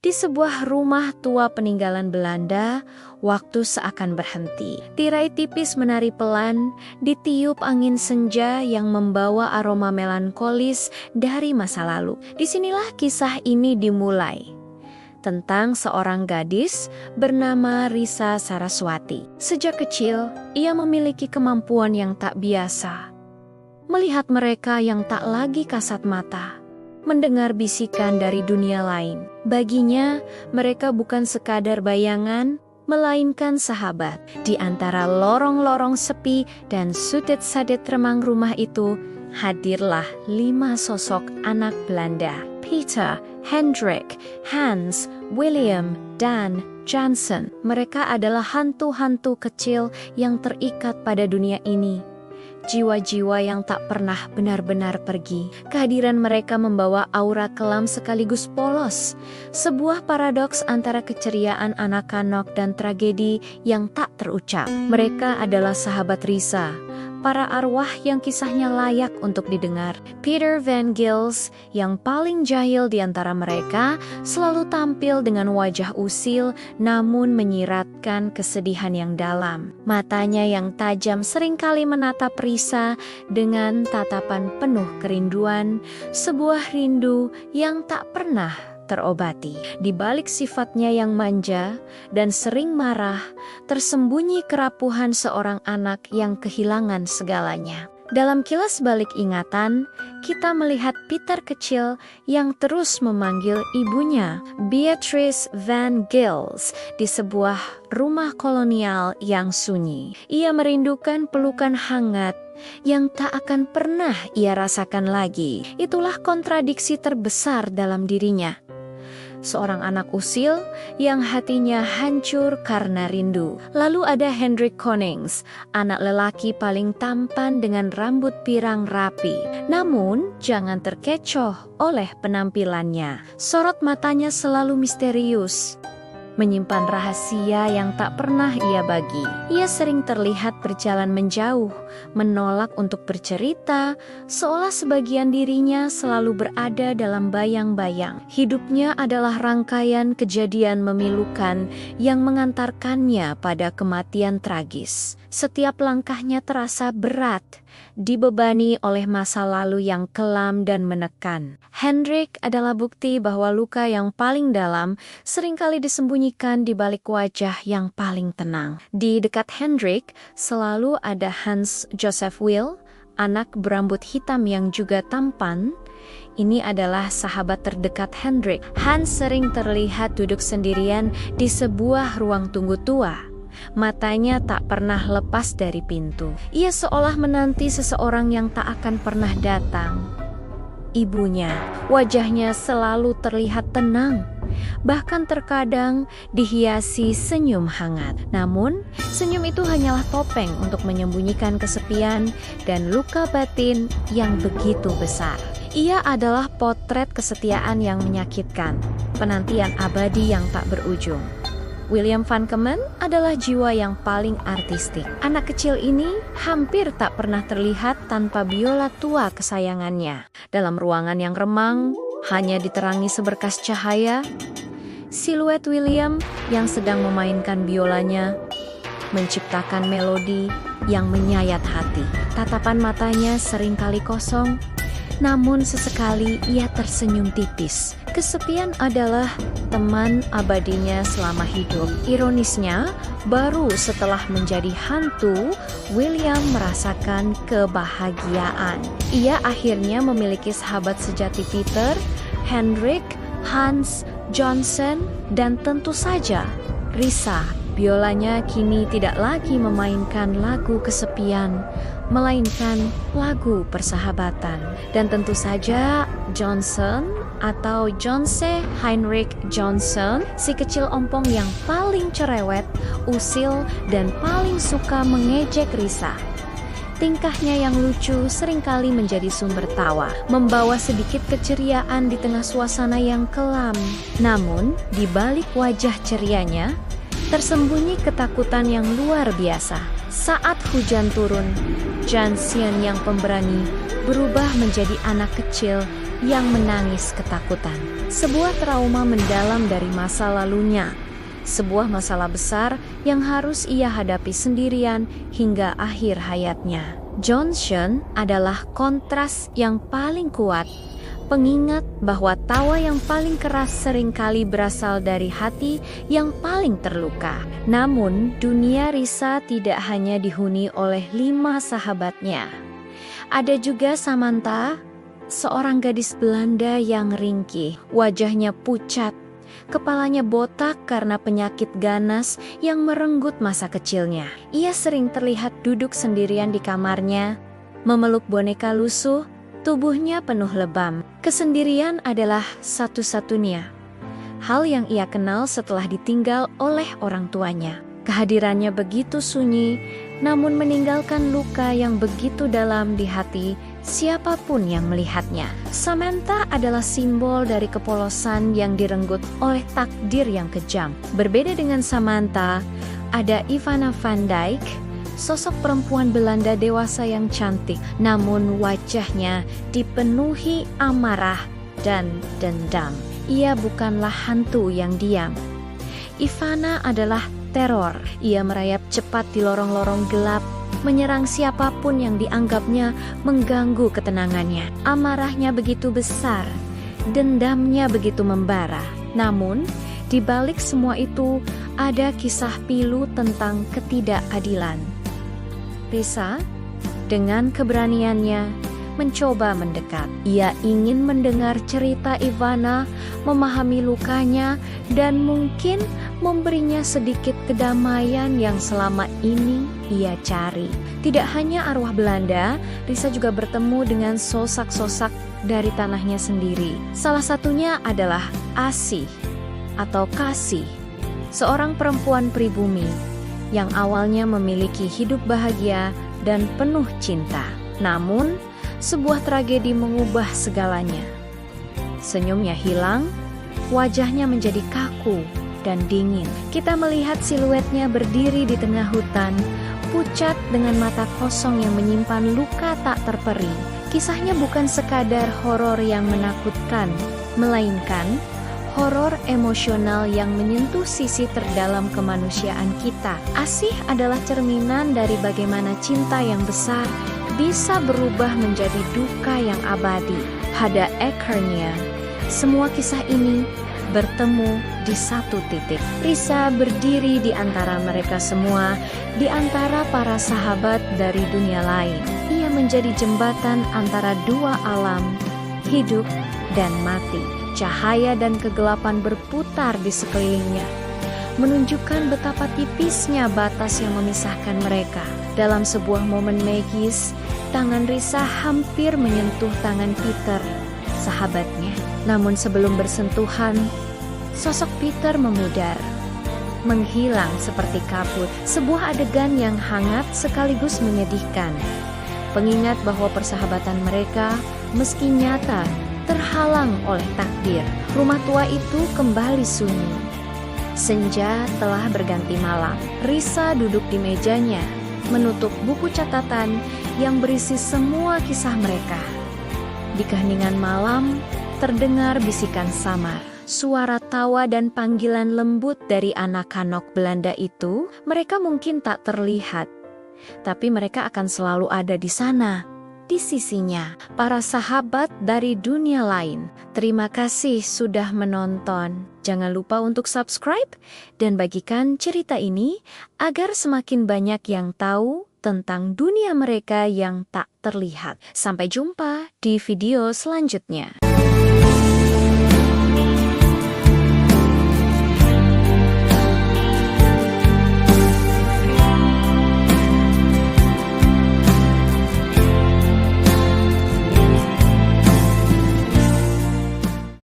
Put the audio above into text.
Di sebuah rumah tua peninggalan Belanda, waktu seakan berhenti. Tirai tipis menari pelan, ditiup angin senja yang membawa aroma melankolis dari masa lalu. Disinilah kisah ini dimulai. Tentang seorang gadis bernama Risa Saraswati. Sejak kecil, ia memiliki kemampuan yang tak biasa. Melihat mereka yang tak lagi kasat mata, mendengar bisikan dari dunia lain. Baginya, mereka bukan sekadar bayangan, melainkan sahabat. Di antara lorong-lorong sepi dan sudut-sadut remang rumah itu, hadirlah 5 sosok anak Belanda. Peter, Hendrik, Hans, William, dan Jansen. Mereka adalah hantu-hantu kecil yang terikat pada dunia ini. Jiwa-jiwa yang tak pernah benar-benar pergi. Kehadiran mereka membawa aura kelam sekaligus polos. Sebuah paradoks antara keceriaan anak-anak dan tragedi yang tak terucap. Mereka adalah sahabat Risa, para arwah yang kisahnya layak untuk didengar. Peter Van Gils, yang paling jahil di antara mereka, selalu tampil dengan wajah usil namun menyiratkan kesedihan yang dalam. Matanya yang tajam seringkali menatap Risa dengan tatapan penuh kerinduan, sebuah rindu yang tak pernah terobati. Di balik sifatnya yang manja dan sering marah, tersembunyi kerapuhan seorang anak yang kehilangan segalanya. Dalam kilas balik ingatan, kita melihat Peter kecil yang terus memanggil ibunya, Beatrice Van Gils, di sebuah rumah kolonial yang sunyi. Ia merindukan pelukan hangat yang tak akan pernah ia rasakan lagi. Itulah kontradiksi terbesar dalam dirinya. Seorang anak usil yang hatinya hancur karena rindu. Lalu ada Hendrik Konings, anak lelaki paling tampan dengan rambut pirang rapi. Namun, jangan terkecoh oleh penampilannya. Sorot matanya selalu misterius, menyimpan rahasia yang tak pernah ia bagi. Ia sering terlihat berjalan menjauh, menolak untuk bercerita, seolah sebagian dirinya selalu berada dalam bayang-bayang. Hidupnya adalah rangkaian kejadian memilukan yang mengantarkannya pada kematian tragis. Setiap langkahnya terasa berat, dibebani oleh masa lalu yang kelam dan menekan. Hendrik adalah bukti bahwa luka yang paling dalam seringkali disembunyikan di balik wajah yang paling tenang. Di dekat Hendrik selalu ada Hans Joseph Will, anak berambut hitam yang juga tampan. Ini adalah sahabat terdekat Hendrik. Hans sering terlihat duduk sendirian di sebuah ruang tunggu tua. Matanya tak pernah lepas dari pintu. Ia seolah menanti seseorang yang tak akan pernah datang. Ibunya, wajahnya selalu terlihat tenang, bahkan terkadang dihiasi senyum hangat. Namun, senyum itu hanyalah topeng untuk menyembunyikan kesepian dan luka batin yang begitu besar. Ia adalah potret kesetiaan yang menyakitkan, penantian abadi yang tak berujung. William van Kemen adalah jiwa yang paling artistik. Anak kecil ini hampir tak pernah terlihat tanpa biola tua kesayangannya. Dalam ruangan yang remang, hanya diterangi seberkas cahaya, siluet William yang sedang memainkan biolanya menciptakan melodi yang menyayat hati. Tatapan matanya seringkali kosong, namun sesekali ia tersenyum tipis. Kesepian adalah teman abadinya selama hidup. Ironisnya, baru setelah menjadi hantu, William merasakan kebahagiaan. Ia akhirnya memiliki sahabat sejati Peter, Hendrik, Hans, Jansen, dan tentu saja Risa. Biolanya kini tidak lagi memainkan lagu kesepian, melainkan lagu persahabatan. Dan tentu saja Johnson atau Jonse Heinrich Johnson, si kecil ompong yang paling cerewet, usil, dan paling suka mengejek Risa. Tingkahnya yang lucu seringkali menjadi sumber tawa, membawa sedikit keceriaan di tengah suasana yang kelam. Namun, di balik wajah cerianya, tersembunyi ketakutan yang luar biasa. Saat hujan turun, Jansen yang pemberani berubah menjadi anak kecil yang menangis ketakutan. Sebuah trauma mendalam dari masa lalunya. Sebuah masalah besar yang harus ia hadapi sendirian hingga akhir hayatnya. Johnson adalah kontras yang paling kuat. Pengingat bahwa tawa yang paling keras seringkali berasal dari hati yang paling terluka. Namun, dunia Risa tidak hanya dihuni oleh 5 sahabatnya. Ada juga Samantha, seorang gadis Belanda yang ringkih. Wajahnya pucat, kepalanya botak karena penyakit ganas yang merenggut masa kecilnya. Ia sering terlihat duduk sendirian di kamarnya, memeluk boneka lusuh. Tubuhnya penuh lebam. Kesendirian adalah satu-satunya hal yang ia kenal setelah ditinggal oleh orang tuanya. Kehadirannya begitu sunyi, namun meninggalkan luka yang begitu dalam di hati siapapun yang melihatnya. Samantha adalah simbol dari kepolosan yang direnggut oleh takdir yang kejam. Berbeda dengan Samantha, ada Ivana van Dijk, sosok perempuan Belanda dewasa yang cantik, namun wajahnya dipenuhi amarah dan dendam. Ia bukanlah hantu yang diam. Ivana adalah teror. Ia merayap cepat di lorong-lorong gelap, menyerang siapapun yang dianggapnya mengganggu ketenangannya. Amarahnya begitu besar, dendamnya begitu membara. Namun, di balik semua itu, ada kisah pilu tentang ketidakadilan. Risa, dengan keberaniannya, mencoba mendekat. Ia ingin mendengar cerita Ivana, memahami lukanya, dan mungkin memberinya sedikit kedamaian yang selama ini ia cari. Tidak hanya arwah Belanda, Risa juga bertemu dengan sosok-sosok dari tanahnya sendiri. Salah satunya adalah Asih atau Kasih, seorang perempuan pribumi yang awalnya memiliki hidup bahagia dan penuh cinta. Namun, sebuah tragedi mengubah segalanya. Senyumnya hilang, wajahnya menjadi kaku dan dingin. Kita melihat siluetnya berdiri di tengah hutan, pucat dengan mata kosong yang menyimpan luka tak terperi. Kisahnya bukan sekadar horor yang menakutkan, melainkan horor emosional yang menyentuh sisi terdalam kemanusiaan kita. Asih adalah cerminan dari bagaimana cinta yang besar bisa berubah menjadi duka yang abadi. Pada akhirnya, semua kisah ini bertemu di satu titik. Risa berdiri di antara mereka semua, di antara para sahabat dari dunia lain. Ia menjadi jembatan antara dua alam, hidup dan mati. Cahaya dan kegelapan berputar di sekelilingnya, menunjukkan betapa tipisnya batas yang memisahkan mereka. Dalam sebuah momen magis, tangan Risa hampir menyentuh tangan Peter, sahabatnya. Namun sebelum bersentuhan, sosok Peter memudar, menghilang seperti kabut. Sebuah adegan yang hangat sekaligus menyedihkan. Pengingat bahwa persahabatan mereka, meski nyata, terhalang oleh takdir. Rumah tua itu kembali sunyi. Senja telah berganti malam. Risa duduk di mejanya, menutup buku catatan yang berisi semua kisah mereka. Di keheningan malam, terdengar bisikan samar. Suara tawa dan panggilan lembut dari anak-anak Belanda itu, mereka mungkin tak terlihat, tapi mereka akan selalu ada di sana. Di sisinya, para sahabat dari dunia lain. Terima kasih sudah menonton. Jangan lupa untuk subscribe dan bagikan cerita ini agar semakin banyak yang tahu tentang dunia mereka yang tak terlihat. Sampai jumpa di video selanjutnya.